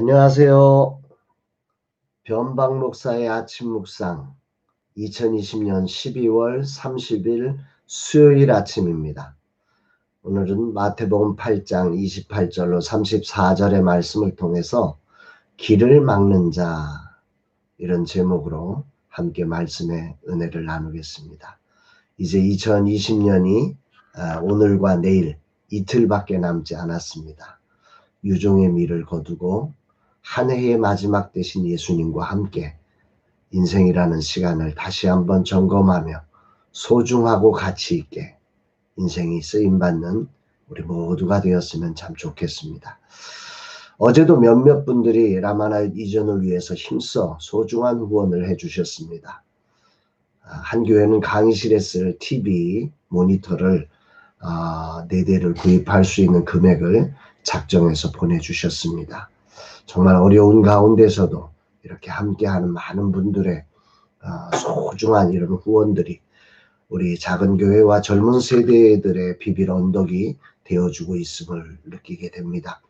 안녕하세요. 변방 목사의 아침 묵상 2020년 12월 30일 수요일 아침입니다. 오늘은 마태복음 8장 28절로 34절의 말씀을 통해서 길을 막는 자, 이런 제목으로 함께 말씀의 은혜를 나누겠습니다. 이제 2020년이 오늘과 내일 이틀밖에 남지 않았습니다. 유종의 미를 거두고 한 해의 마지막 되신 예수님과 함께 인생이라는 시간을 다시 한번 점검하며 소중하고 가치 있게 인생이 쓰임받는 우리 모두가 되었으면 참 좋겠습니다. 어제도 몇몇 분들이 라마나잇 이전을 위해서 힘써 소중한 후원을 해주셨습니다. 한 교회는 강의실에 쓸 TV 모니터를 4대를 구입할 수 있는 금액을 작정해서 보내주셨습니다. 정말 어려운 가운데서도 이렇게 함께하는 많은 분들의 소중한 이런 후원들이 우리 작은 교회와 젊은 세대들의 비빌 언덕이 되어주고 있음을 느끼게 됩니다.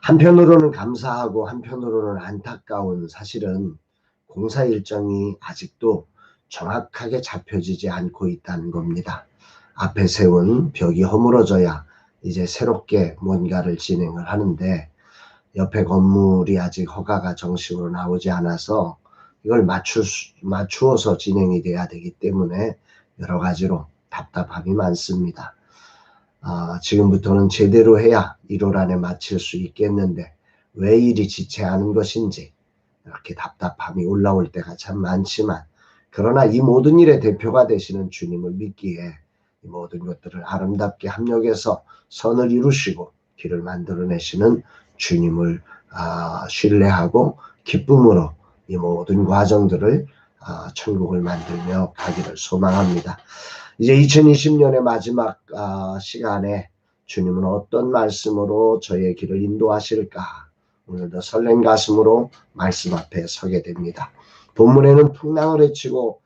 한편으로는 감사하고 한편으로는 안타까운 사실은 공사 일정이 아직도 정확하게 잡혀지지 않고 있다는 겁니다. 앞에 세운 벽이 허물어져야 이제 새롭게 뭔가를 진행을 하는데 옆에 건물이 아직 허가가 정식으로 나오지 않아서 이걸 맞추어서 진행이 돼야 되기 때문에 여러 가지로 답답함이 많습니다. 지금부터는 제대로 해야 1월 안에 마칠 수 있겠는데 왜 이리 지체하는 것인지 이렇게 답답함이 올라올 때가 참 많지만, 그러나 이 모든 일의 대표가 되시는 주님을 믿기에 이 모든 것들을 아름답게 합력해서 선을 이루시고 길을 만들어내시는 주님을 신뢰하고 기쁨으로 이 모든 과정들을 천국을 만들며 가기를 소망합니다. 이제 2020년의 마지막 시간에 주님은 어떤 말씀으로 저의 길을 인도하실까? 오늘도 설렌 가슴으로 말씀 앞에 서게 됩니다. 본문에는 풍랑을 헤치고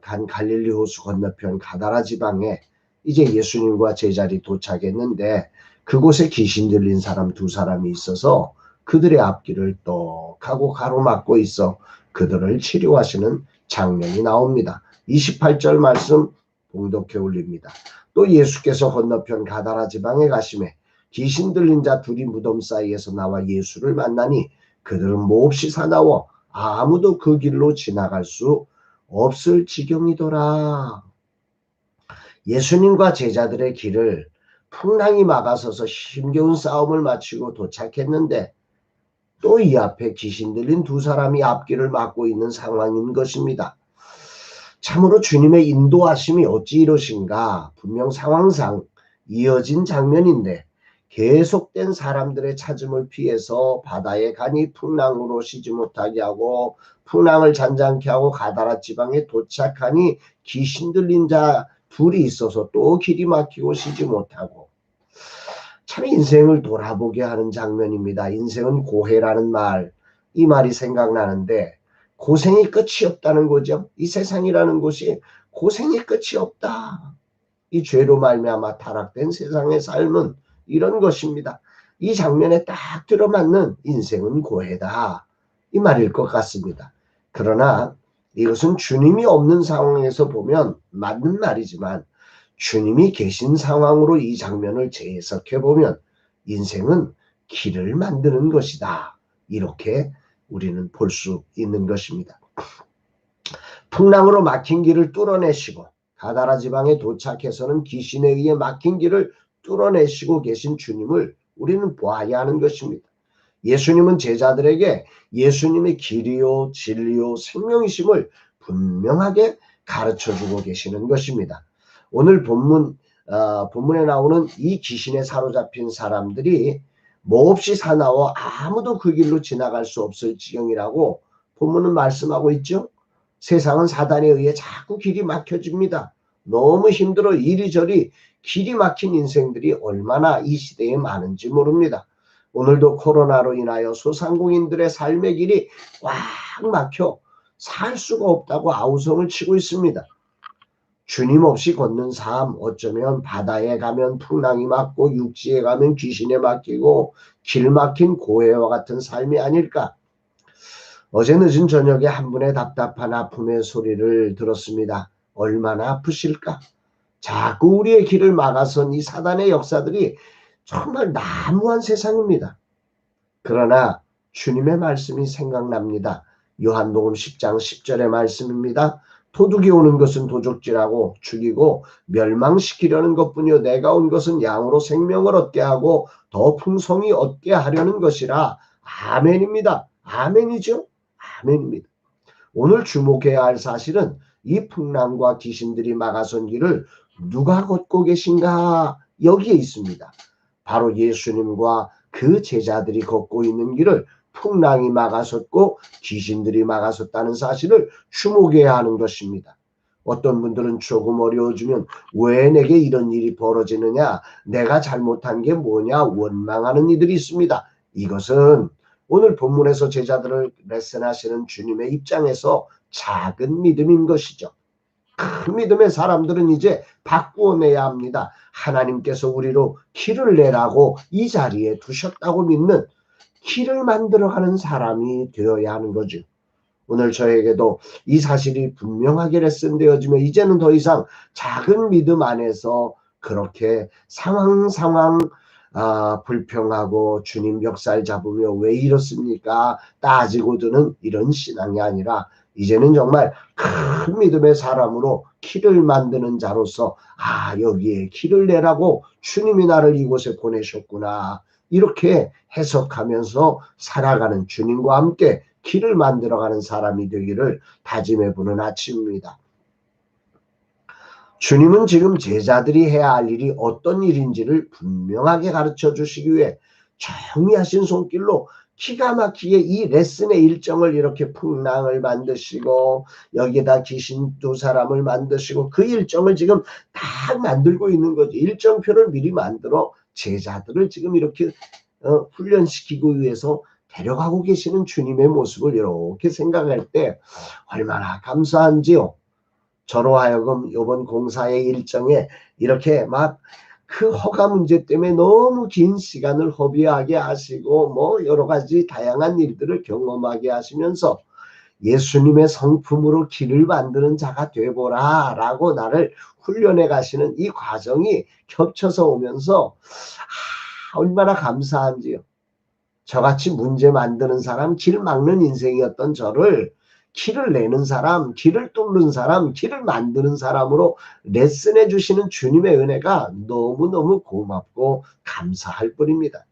간 갈릴리 호수 건너편 가다라 지방에 이제 예수님과 제자리 도착했는데, 그곳에 귀신 들린 사람 2사람이 있어서 그들의 앞길을 떡하고 가로막고 있어 그들을 치료하시는 장면이 나옵니다. 28절 말씀 봉독해 올립니다. 또 예수께서 건너편 가다라 지방에 가시매 귀신 들린 자 2이 무덤 사이에서 나와 예수를 만나니 그들은 몹시 사나워 아무도 그 길로 지나갈 수 없을 지경이더라. 예수님과 제자들의 길을 풍랑이 막아서서 힘겨운 싸움을 마치고 도착했는데 또 이 앞에 귀신 들린 2사람이 앞길을 막고 있는 상황인 것입니다. 참으로 주님의 인도하심이 어찌 이러신가? 분명 상황상 이어진 장면인데 계속된 사람들의 찾음을 피해서 바다에 가니 풍랑으로 쉬지 못하게 하고, 풍랑을 잔잔케 하고 가다라 지방에 도착하니 귀신 들린 자 2이 있어서 또 길이 막히고 쉬지 못하고, 참 인생을 돌아보게 하는 장면입니다. 인생은 고해라는 말, 이 말이 생각나는데 고생이 끝이 없다는 거죠. 이 세상이라는 곳이 고생이 끝이 없다. 이 죄로 말미암아 타락된 세상의 삶은 이런 것입니다. 이 장면에 딱 들어맞는 인생은 고해다, 이 말일 것 같습니다. 그러나 이것은 주님이 없는 상황에서 보면 맞는 말이지만 주님이 계신 상황으로 이 장면을 재해석해 보면 인생은 길을 만드는 것이다, 이렇게 우리는 볼 수 있는 것입니다. 풍랑으로 막힌 길을 뚫어내시고 가다라 지방에 도착해서는 귀신에 의해 막힌 길을 뚫어내시고 계신 주님을 우리는 보아야 하는 것입니다. 예수님은 제자들에게 예수님의 길이요 진리요 생명이심을 분명하게 가르쳐주고 계시는 것입니다. 오늘 본문에 나오는 이 귀신에 사로잡힌 사람들이 몹시 사나워 아무도 그 길로 지나갈 수 없을 지경이라고 본문은 말씀하고 있죠. 세상은 사단에 의해 자꾸 길이 막혀집니다. 너무 힘들어 이리저리 길이 막힌 인생들이 얼마나 이 시대에 많은지 모릅니다. 오늘도 코로나로 인하여 소상공인들의 삶의 길이 꽉 막혀 살 수가 없다고 아우성을 치고 있습니다. 주님 없이 걷는 삶, 어쩌면 바다에 가면 풍랑이 맞고 육지에 가면 귀신에 맡기고 길 막힌 고해와 같은 삶이 아닐까. 어제 늦은 저녁에 한 분의 답답한 아픔의 소리를 들었습니다. 얼마나 아프실까? 자꾸 우리의 길을 막아선 이 사단의 역사들이 정말 난무한 세상입니다. 그러나 주님의 말씀이 생각납니다. 요한복음 10장 10절의 말씀입니다. 도둑이 오는 것은 도적질하고 죽이고 멸망시키려는 것뿐이요 내가 온 것은 양으로 생명을 얻게 하고 더 풍성히 얻게 하려는 것이라. 아멘입니다. 아멘이죠. 아멘입니다. 오늘 주목해야 할 사실은 이 풍랑과 귀신들이 막아선 길을 누가 걷고 계신가 여기에 있습니다. 바로 예수님과 그 제자들이 걷고 있는 길을 풍랑이 막아섰고 귀신들이 막아섰다는 사실을 주목해야 하는 것입니다. 어떤 분들은 조금 어려워지면 왜 내게 이런 일이 벌어지느냐, 내가 잘못한 게 뭐냐 원망하는 이들이 있습니다. 이것은 오늘 본문에서 제자들을 레슨하시는 주님의 입장에서 작은 믿음인 것이죠. 큰 믿음의 사람들은 이제 바꾸어내야 합니다. 하나님께서 우리로 길을 내라고 이 자리에 두셨다고 믿는 길을 만들어가는 사람이 되어야 하는 거죠. 오늘 저에게도 이 사실이 분명하게 레슨되어지며 이제는 더 이상 작은 믿음 안에서 그렇게 상황 불평하고 주님 멱살 잡으며 왜 이렇습니까? 따지고 드는 이런 신앙이 아니라 이제는 정말 큰 믿음의 사람으로 길을 만드는 자로서 여기에 길을 내라고 주님이 나를 이곳에 보내셨구나. 이렇게 해석하면서 살아가는 주님과 함께 길을 만들어가는 사람이 되기를 다짐해보는 아침입니다. 주님은 지금 제자들이 해야 할 일이 어떤 일인지를 분명하게 가르쳐 주시기 위해 정리하신 손길로 기가 막히게 이 레슨의 일정을 이렇게 풍랑을 만드시고 여기에다 귀신 두 사람을 만드시고 그 일정을 지금 다 만들고 있는 거죠. 일정표를 미리 만들어 제자들을 지금 이렇게 훈련시키기 위해서 데려가고 계시는 주님의 모습을 이렇게 생각할 때 얼마나 감사한지요. 저로 하여금 이번 공사의 일정에 이렇게 막 그 허가 문제 때문에 너무 긴 시간을 허비하게 하시고 뭐 여러 가지 다양한 일들을 경험하게 하시면서 예수님의 성품으로 길을 만드는 자가 되보라 라고 나를 훈련해 가시는 이 과정이 겹쳐서 오면서 얼마나 감사한지요. 저같이 문제 만드는 사람, 길 막는 인생이었던 저를 길을 내는 사람, 길을 뚫는 사람, 길을 만드는 사람으로 레슨해 주시는 주님의 은혜가 너무너무 고맙고 감사할 뿐입니다.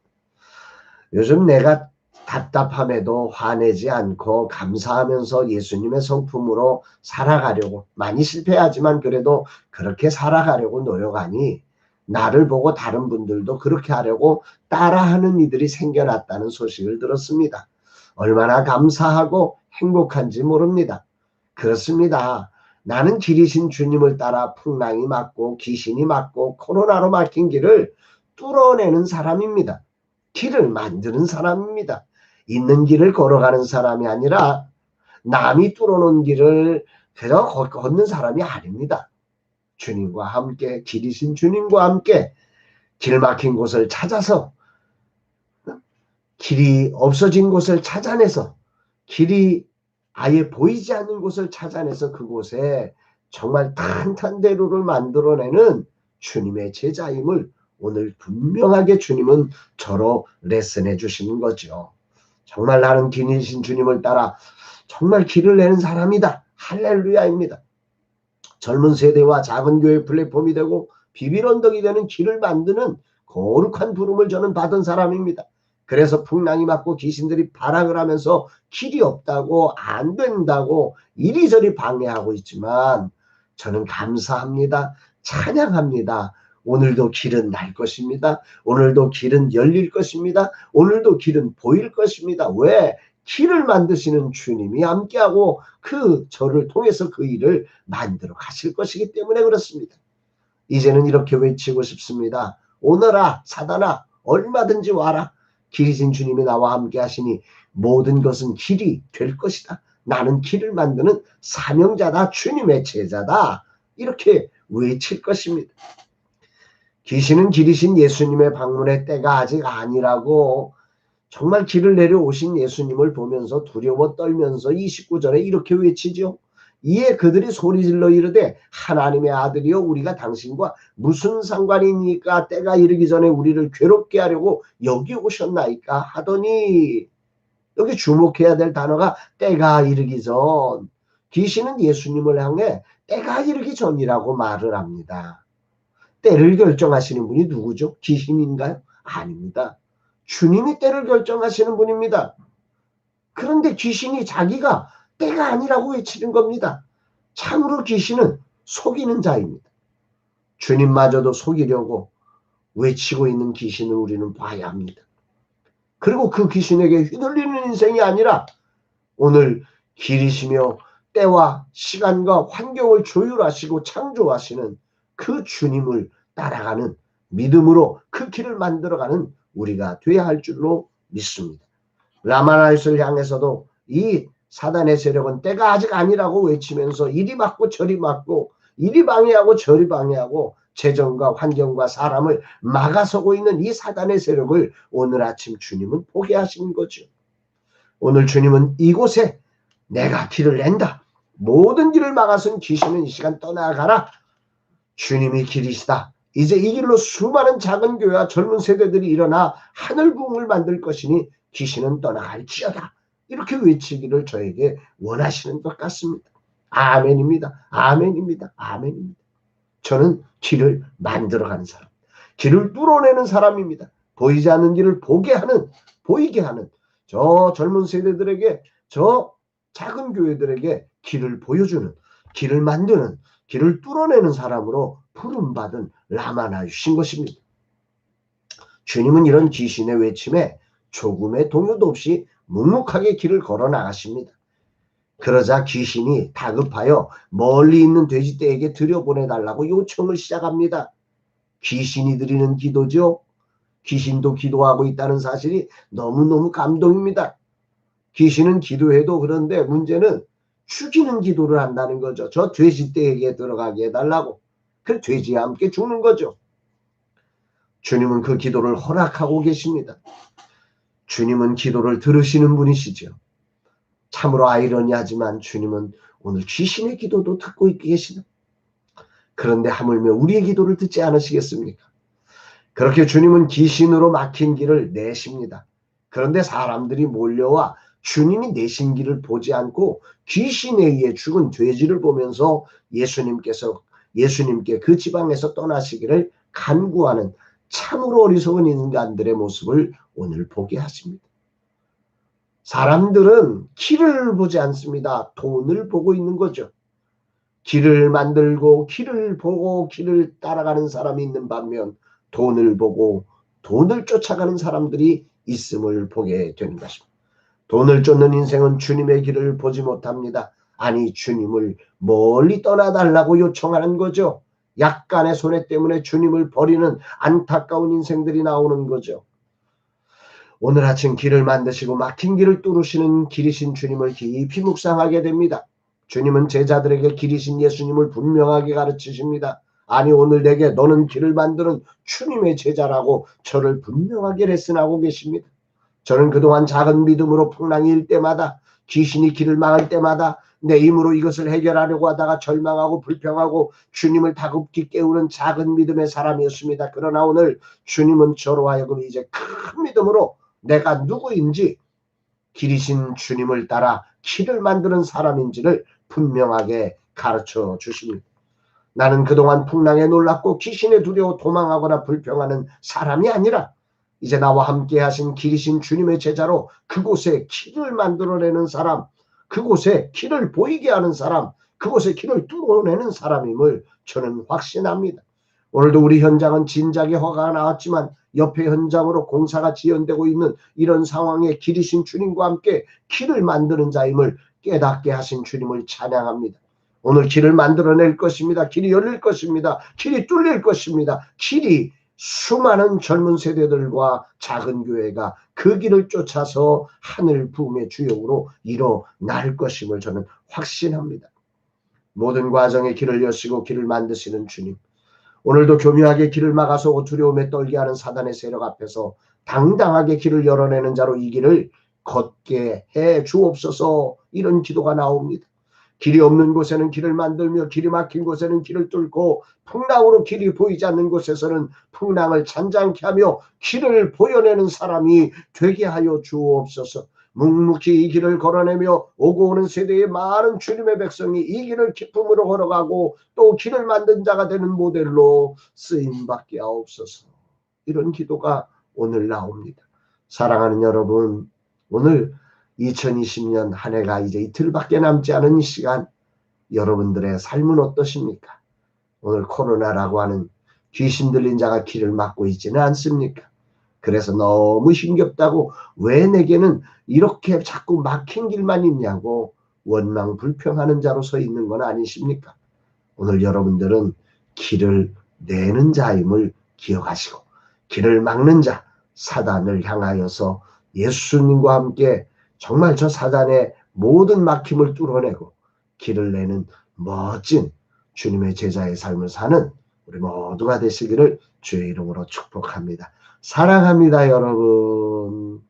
요즘 내가 답답함에도 화내지 않고 감사하면서 예수님의 성품으로 살아가려고, 많이 실패하지만 그래도 그렇게 살아가려고 노력하니 나를 보고 다른 분들도 그렇게 하려고 따라하는 이들이 생겨났다는 소식을 들었습니다. 얼마나 감사하고 행복한지 모릅니다. 그렇습니다. 나는 길이신 주님을 따라 풍랑이 맞고 귀신이 맞고 코로나로 막힌 길을 뚫어내는 사람입니다. 길을 만드는 사람입니다. 있는 길을 걸어가는 사람이 아니라 남이 뚫어놓은 길을 그저 걷는 사람이 아닙니다. 주님과 함께, 길이신 주님과 함께 길 막힌 곳을 찾아서, 길이 없어진 곳을 찾아내서, 길이 아예 보이지 않는 곳을 찾아내서 그곳에 정말 탄탄대로를 만들어내는 주님의 제자임을 오늘 분명하게 주님은 저로 레슨해 주시는 거죠. 정말 나는 길이신 주님을 따라 정말 길을 내는 사람이다. 할렐루야입니다. 젊은 세대와 작은 교회 플랫폼이 되고 비빌 언덕이 되는 길을 만드는 거룩한 부름을 저는 받은 사람입니다. 그래서 풍랑이 맞고 귀신들이 발악을 하면서 길이 없다고 안 된다고 이리저리 방해하고 있지만 저는 감사합니다. 찬양합니다. 오늘도 길은 날 것입니다. 오늘도 길은 열릴 것입니다. 오늘도 길은 보일 것입니다. 왜? 길을 만드시는 주님이 함께하고 저를 통해서 그 일을 만들어 가실 것이기 때문에 그렇습니다. 이제는 이렇게 외치고 싶습니다. 오너라 사단아 얼마든지 와라. 길이신 주님이 나와 함께 하시니 모든 것은 길이 될 것이다. 나는 길을 만드는 사명자다. 주님의 제자다. 이렇게 외칠 것입니다. 귀신은 기리신 예수님의 방문의 때가 아직 아니라고 정말 길을 내려오신 예수님을 보면서 두려워 떨면서 29절에 이렇게 외치죠. 이에 그들이 소리질러 이르되 하나님의 아들이여 우리가 당신과 무슨 상관이니까 때가 이르기 전에 우리를 괴롭게 하려고 여기 오셨나이까 하더니, 여기 주목해야 될 단어가 때가 이르기 전. 귀신은 예수님을 향해 때가 이르기 전이라고 말을 합니다. 때를 결정하시는 분이 누구죠? 귀신인가요? 아닙니다. 주님이 때를 결정하시는 분입니다. 그런데 귀신이 자기가 때가 아니라고 외치는 겁니다. 참으로 귀신은 속이는 자입니다. 주님마저도 속이려고 외치고 있는 귀신을 우리는 봐야 합니다. 그리고 그 귀신에게 휘둘리는 인생이 아니라 오늘 기리시며 때와 시간과 환경을 조율하시고 창조하시는 그 주님을 따라가는 믿음으로 그 길을 만들어가는 우리가 돼야 할 줄로 믿습니다. 라마나이스를 향해서도 이 사단의 세력은 때가 아직 아니라고 외치면서 이리 막고 저리 막고 이리 방해하고 저리 방해하고 재정과 환경과 사람을 막아서고 있는 이 사단의 세력을 오늘 아침 주님은 포기하신 거죠. 오늘 주님은 이곳에 내가 길을 낸다. 모든 길을 막아선 귀신은 이 시간 떠나가라. 주님이 길이시다. 이제 이 길로 수많은 작은 교회와 젊은 세대들이 일어나 하늘 부흥을 만들 것이니 귀신은 떠나갈지어다. 이렇게 외치기를 저에게 원하시는 것 같습니다. 아멘입니다. 아멘입니다. 아멘입니다. 저는 길을 만들어가는 사람, 길을 뚫어내는 사람입니다. 보이지 않는 길을 보게 하는, 보이게 하는 저 젊은 세대들에게, 저 작은 교회들에게 길을 보여주는, 길을 만드는, 길을 뚫어내는 사람으로 부름받은 라마나이신 것입니다. 주님은 이런 귀신의 외침에 조금의 동요도 없이 묵묵하게 길을 걸어 나가십니다. 그러자 귀신이 다급하여 멀리 있는 돼지떼에게 들여보내달라고 요청을 시작합니다. 귀신이 드리는 기도죠. 귀신도 기도하고 있다는 사실이 너무너무 감동입니다. 귀신은 기도해도 그런데 문제는 죽이는 기도를 한다는 거죠. 저 돼지떼에게 들어가게 해달라고. 그 돼지와 함께 죽는 거죠. 주님은 그 기도를 허락하고 계십니다. 주님은 기도를 들으시는 분이시죠. 참으로 아이러니하지만 주님은 오늘 귀신의 기도도 듣고 계시다. 그런데 하물며 우리의 기도를 듣지 않으시겠습니까? 그렇게 주님은 귀신으로 막힌 길을 내십니다. 그런데 사람들이 몰려와 주님이 내신 길을 보지 않고 귀신에 의해 죽은 돼지를 보면서 예수님께 그 지방에서 떠나시기를 간구하는 참으로 어리석은 인간들의 모습을 오늘 보게 하십니다. 사람들은 길을 보지 않습니다. 돈을 보고 있는 거죠. 길을 만들고 길을 보고 길을 따라가는 사람이 있는 반면 돈을 보고 돈을 쫓아가는 사람들이 있음을 보게 되는 것입니다. 돈을 쫓는 인생은 주님의 길을 보지 못합니다. 아니, 주님을 멀리 떠나달라고 요청하는 거죠. 약간의 손해 때문에 주님을 버리는 안타까운 인생들이 나오는 거죠. 오늘 아침 길을 만드시고 막힌 길을 뚫으시는 길이신 주님을 깊이 묵상하게 됩니다. 주님은 제자들에게 길이신 예수님을 분명하게 가르치십니다. 아니, 오늘 내게 너는 길을 만드는 주님의 제자라고 저를 분명하게 레슨하고 계십니다. 저는 그동안 작은 믿음으로 풍랑이 일 때마다, 귀신이 길을 막을 때마다 내 힘으로 이것을 해결하려고 하다가 절망하고 불평하고 주님을 다급히 깨우는 작은 믿음의 사람이었습니다. 그러나 오늘 주님은 저로 하여금 이제 큰 믿음으로 내가 누구인지, 길이신 주님을 따라 길을 만드는 사람인지를 분명하게 가르쳐 주십니다. 나는 그동안 풍랑에 놀랐고 귀신에 두려워 도망하거나 불평하는 사람이 아니라 이제 나와 함께 하신 길이신 주님의 제자로 그곳에 길을 만들어내는 사람, 그곳에 길을 보이게 하는 사람, 그곳에 길을 뚫어내는 사람임을 저는 확신합니다. 오늘도 우리 현장은 진작에 허가가 나왔지만 옆에 현장으로 공사가 지연되고 있는 이런 상황에 길이신 주님과 함께 길을 만드는 자임을 깨닫게 하신 주님을 찬양합니다. 오늘 길을 만들어낼 것입니다. 길이 열릴 것입니다. 길이 뚫릴 것입니다. 길이 수많은 젊은 세대들과 작은 교회가 그 길을 쫓아서 하늘 부흥의 주역으로 일어날 것임을 저는 확신합니다. 모든 과정에 길을 여시고 길을 만드시는 주님, 오늘도 교묘하게 길을 막아서 두려움에 떨게 하는 사단의 세력 앞에서 당당하게 길을 열어내는 자로 이 길을 걷게 해 주옵소서. 이런 기도가 나옵니다. 길이 없는 곳에는 길을 만들며 길이 막힌 곳에는 길을 뚫고 풍랑으로 길이 보이지 않는 곳에서는 풍랑을 잔잔케 하며 길을 보여내는 사람이 되게 하여 주옵소서. 묵묵히 이 길을 걸어내며 오고 오는 세대의 많은 주님의 백성이 이 길을 기쁨으로 걸어가고 또 길을 만든 자가 되는 모델로 쓰임받게 하옵소서. 이런 기도가 오늘 나옵니다. 사랑하는 여러분, 오늘 2020년 한 해가 이제 이틀밖에 남지 않은 이 시간, 여러분들의 삶은 어떠십니까? 오늘 코로나라고 하는 귀신 들린 자가 길을 막고 있지는 않습니까? 그래서 너무 힘겹다고 왜 내게는 이렇게 자꾸 막힌 길만 있냐고 원망 불평하는 자로 서 있는 건 아니십니까? 오늘 여러분들은 길을 내는 자임을 기억하시고 길을 막는 자 사단을 향하여서 예수님과 함께 정말 저 사단의 모든 막힘을 뚫어내고 길을 내는 멋진 주님의 제자의 삶을 사는 우리 모두가 되시기를 주의 이름으로 축복합니다. 사랑합니다, 여러분.